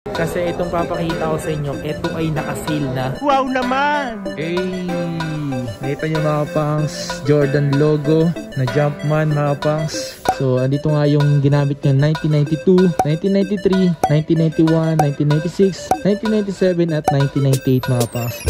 Kasi itong papakita ko sa inyo, ito ay naka-sale na. Wow naman! Nakita nyo mga pangs, Jordan logo na Jumpman mga pangs. So andito nga yung ginamit niya 1992, 1993, 1991, 1996, 1997 at 1998 mga pangs.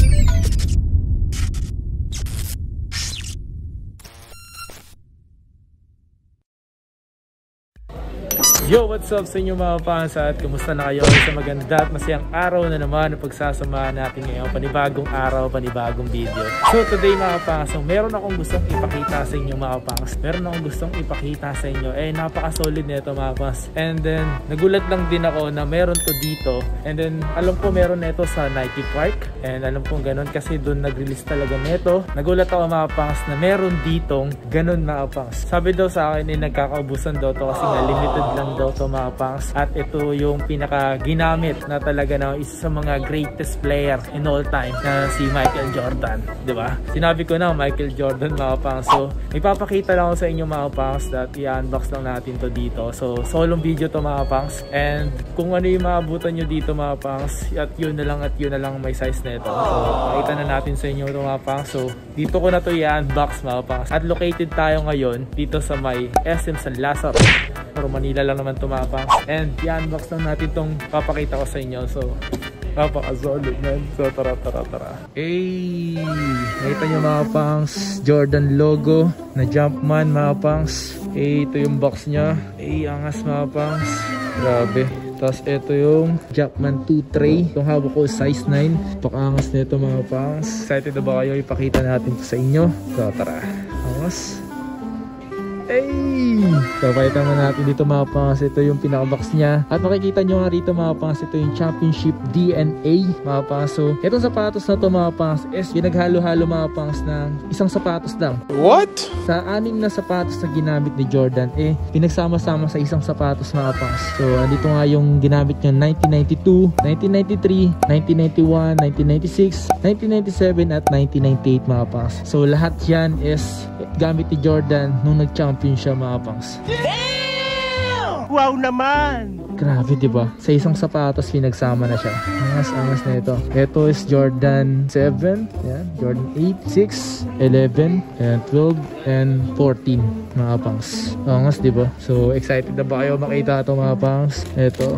Yo, what's up sa inyo mga fans at kumusta na kayo sa maganda at masayang araw na naman na pagsasamahan natin ngayon, panibagong araw, panibagong video. So today mga fans, so, meron akong gustong ipakita sa inyo mga fans. Meron akong gustong ipakita sa inyo. Napaka-solid nito mga fans. And then nagulat lang din ako na meron to dito. And then alam ko meron nito sa Nike Park. And alam ko ganun kasi doon nag-release talaga nito. Nagulat ako mga fans na meron ditong ganun mga fans. Sabi daw sa akin nagkakaubusan daw to kasi nga limited lang daw to mga pangs. At ito yung pinaka ginamit na talaga na isa sa mga greatest player in all time na si Michael Jordan, di ba? Sinabi ko na Michael Jordan mga pangs. So ipapakita lang ako sa inyo mga pangs that i-unbox lang natin to dito. So solong video to mga pangs. And kung ano yung maabutan nyo dito mga pangs, at yun na lang may size na ito. So pakita na natin sa inyo ito mga pangs. So dito ko na to i-unbox mga pangs. At located tayo ngayon dito sa may SM San Lazaro. Pero Manila lang naman tumapang. And i-unbox lang natin itong papakita ko sa inyo. So, napaka-solid man. So, tara. Nakita nyo mga pangs, Jordan logo na Jumpman mga pangs. Ito yung box nya. Angas mga pangs. Grabe. Tapos ito yung Jumpman 2 tray. Itong hawak ko size 9. Paka-angas nito mga pangs. Excited na ba kayo? Ipakita natin ito sa inyo. So, tara. Angas. So pakita mo natin dito mga pangas, ito yung pinaka-box niya. At makikita nyo nga rito mga pangas, ito yung Championship DNA mga pangas. So itong sapatos na to mga pangas is pinaghalo-halo mga pangas ng isang sapatos lang. What? Sa 6 na sapatos na ginamit ni Jordan, pinagsama-sama sa isang sapatos mga pangas. So andito nga yung ginamit niya 1992, 1993, 1991, 1996, 1997 at 1998 mga pangas. So lahat yan is gamit ni Jordan nung nag-champion siya mga pangs. Damn! Wow naman! Grabe diba? Sa isang sapatos pinagsama na siya. Angas na ito. Ito is Jordan 7, yan, Jordan 8, 6, 11, and 12, and 14 mga pangs. Angas diba? So excited na ba kayo makita ito mga pangs? Ito.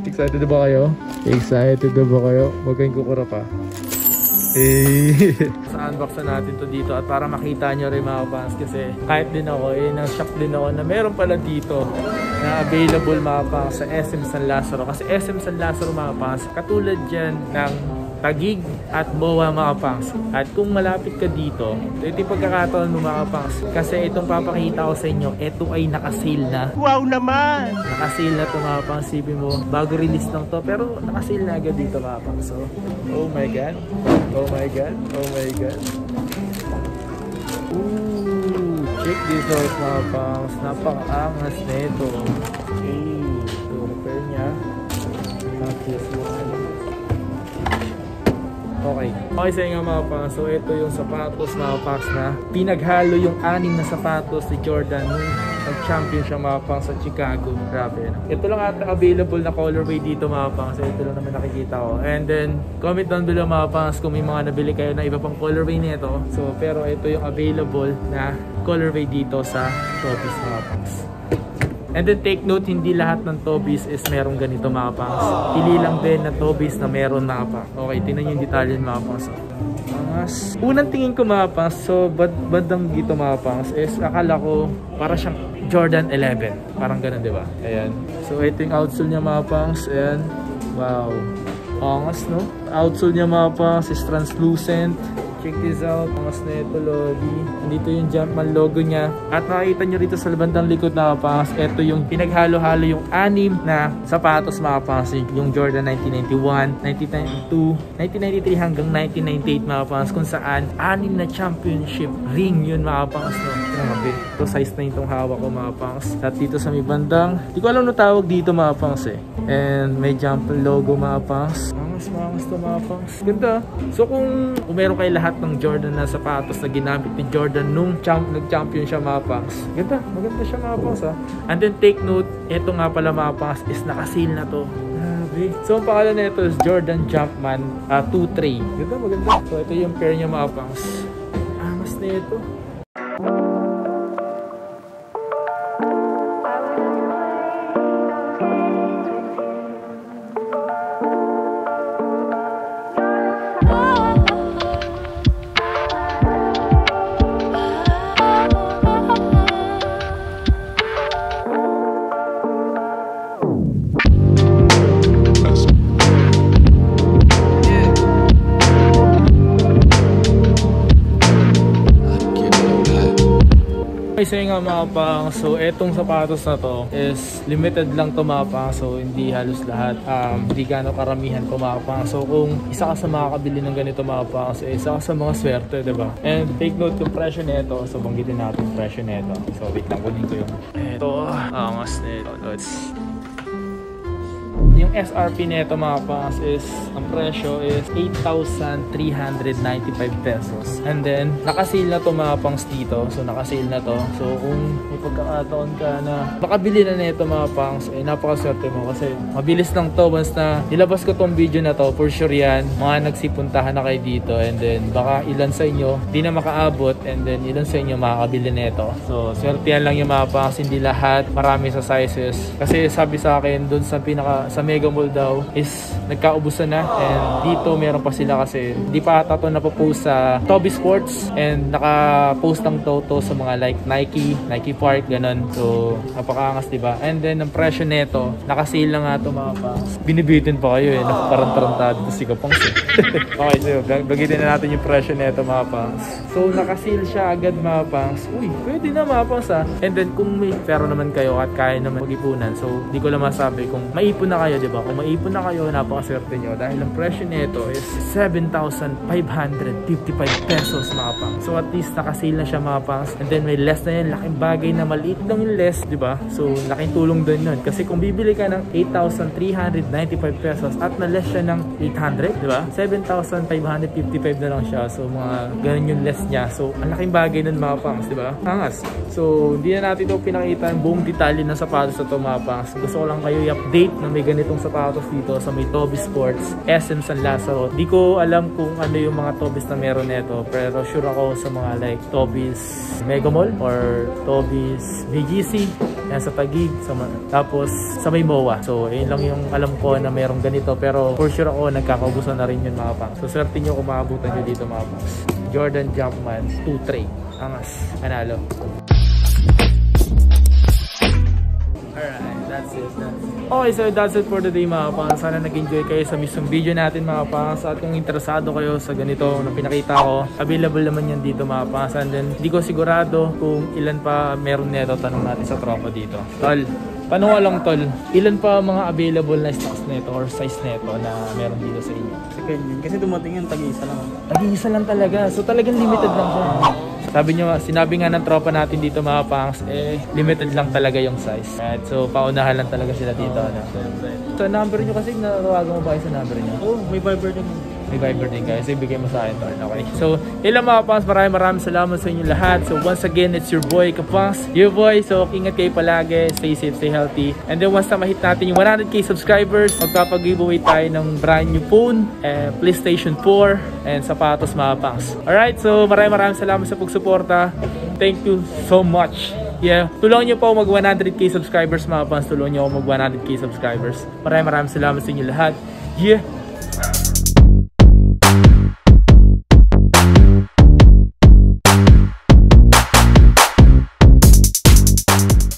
Excited na ba kayo? Excited na ba kayo? Huwag kayong kukura pa. Sa unbox na natin to dito at para makita nyo rin mga fans kasi kahit din ako na-shock din ako na meron pala dito na available mga fans sa SM San Lazaro. Kasi SM San Lazaro mga fans katulad dyan ng Taguig at Boa mga pangs. At kung malapit ka dito, ito yung pagkakataon mo mga pangs. Kasi itong papakita ko sa inyo, ito ay naka-sale na. Wow naman! Naka-sale na ito mga pangs. Sipin mo, bago release lang to. Pero naka-sale na agad dito mga pangs. So, oh my god. Oh my god. Oh my god. Ooh, check this out mga pangs. Napaka-angas na ito. So, repair niya. This one. Okay sa inyo mga pangs. So ito yung sapatos mga pangs na pinaghalo yung 6 na sapatos ni Jordan nung nag-champion siya mga pangs sa Chicago. Grabe na. Ito lang ata available na colorway dito mga pangs. Ito lang naman nakikita ko. And then comment down below mga pangs kung may mga nabili kayo na iba pang colorway nito. So pero ito yung available na colorway dito sa Tobies mga pangs. And then take note, hindi lahat ng Tobies is merong ganito mga pangs. Pili lang din na Tobies na meron mga pangs. Okay, tingnan yung detalye mga pangs. Unang tingin ko mga pangs, so bandang dito mga pangs is akala ko para siyang Jordan 11. Parang ganun diba? Ayan. So ito yung outsole niya mga pangs. Ayan. Wow. Angas no? Outsole niya mga pangs is translucent. Check this out. Angas na ito lobby. Nandito yung Jumpman logo niya. At nakikita nyo rito sa bandang likod na kapangas, ito yung pinaghalo-halo yung 6 na sapatos mga kapangas. Yung Jordan 1991, 1992, 1993 hanggang 1998 mga kapangas. Kung saan 6 na championship ring yun mga kapangas. No? Grabe. Ito size na itong hawak ko mga kapangas. At dito sa may bandang, di ko alam no tawag dito mga kapangas eh. And may Jumpman logo mga kapangas. Mangas to mga pangs. Ganda. So kung meron kayo lahat ng Jordan na sapatos na ginamit ni Jordan nung nag-champion siya mga pangs. Ganda. Maganda siya mga pangs ha. And then take note, ito nga pala mga pangs is naka-sale na to. grabe. So, ang pangalan na ito is Jordan Jumpman 2-3. Ganda, maganda. So, ito yung pair niya mga pangs. Angas na ito. Isa nga mga pang, so etong sapatos na to is limited lang to mga pang, so hindi halos lahat, hindi gano'ng karamihan ko mga pang. So kung isa ka sa makakabili ng ganito mga pang, so isa ka sa mga swerte, diba? And take note yung presyo nito, so banggitin natin yung presyo nito. So wait lang, kunin ko yung ito, angas nito. Yung SRP nito mga pangas is, ang presyo is 8,395 pesos. And then, nakasale na to mga pangs dito. So, nakasale na to. So, kung may pagkakataon ka na makabili na nito mga pangs, eh, napakaswerte mo. Kasi, mabilis lang to. Once na nilabas ko tong video na to, for sure yan, mga nagsipuntahan na kayo dito. And then, baka ilan sa inyo, di na makaabot. And then, ilan sa inyo makakabili nito. So, swerte yan lang yung mga pangs. Hindi lahat. Marami sa sizes. Kasi, sabi sa akin, dun sa Mega Mall daw is nagkaubusan na, and dito meron pa sila kasi di pa ata to napopost sa Toby Sports, and naka-post ng to sa mga like Nike Park, ganun. So napakaangas, diba? And then ang presyo nito, naka-sale na nga to mga pangs. Binibitin pa kayo eh, nakatarantado to si Kapangs eh. Okay, so bagitin na natin yung presyo nito mga pangs. So naka-sale siya agad mga pangs. Uy, pwede na mga pangs ha. And then kung may pero naman kayo at kaya naman mag-ipunan, so di ko lang masabi kung maipon na kayo, diba? Kung maipon na kayo, napakaswerte nyo dahil ang presyo nito is 7,555 pesos mga pangs. So at least nakasale na siya mga pangs. And then may less na yan, laking bagay na maliit lang yung less, diba? So laking tulong din nun. Kasi kung bibili ka ng 8,395 pesos at na less siya ng 800, diba? 7,555 na lang siya. So mga ganun yung less niya. So ang laking bagay nun mga pangs, diba? Angas. So hindi na natin ito pinakita yung buong detalye ng sapatos na ito mga pangs. Gusto ko lang kayo i-update na may ganitong sapatos dito sa may Toby Sports, SM San Lazaro. Di ko alam kung ano yung mga Tobys na meron nito, pero sure ako sa mga like Toby's Mega Mall or Toby's BGC, yan sa Taguig, tapos sa may MOA. So yun lang yung alam ko na merong ganito, pero for sure ako nagkakaubusan na rin yun mga pangs. So swerte nyo kung maabutan nyo dito mga pangs. Jordan Jumpman 2-3, angas, manalo. Alright, that's it. Okay, so that's it for today mga pangs. Sana nag-enjoy kayo sa mismong video natin mga pangs. At kung interesado kayo sa ganito na pinakita ko, available naman yan dito mga pangs. And then, di ko sigurado kung ilan pa meron nito. Tanong natin sa tropa dito. Tol, paano nga lang tol, ilan pa mga available na stocks nito or size nito na meron dito sa inyo? Second yun. Kasi dumating yung tag-isa lang. Tag-isa lang talaga. So talagang limited lang siya. Sabi nyo, sinabi nga ng tropa natin dito mga pangs, eh, limited lang talaga yung size. Right? So, paunahan lang talaga sila dito. Ano? Sa number nyo kasi, natawagan mo ba kayo sa number nyo? Oo, may Viber din. May Viber din guys. Ibigay mo sa akin to. Okay. So, ilang mga pangs, maraming salamat sa inyo lahat. So, once again, it's your boy Kapangs. Your boy. So, ingat kayo palagi. Stay safe, stay healthy. And then, once na ma-hit natin yung 100k subscribers, magpapag-giveaway tayo ng brand new phone, PlayStation 4, and sapatos mga pangs. Alright, so maraming salamat sa pagsuporta. Thank you so much. Yeah, tulungan nyo po mag 100k subscribers mga pangs. Tulungan nyo ako mag 100k subscribers. Maraming salamat sa inyo lahat. Yeah.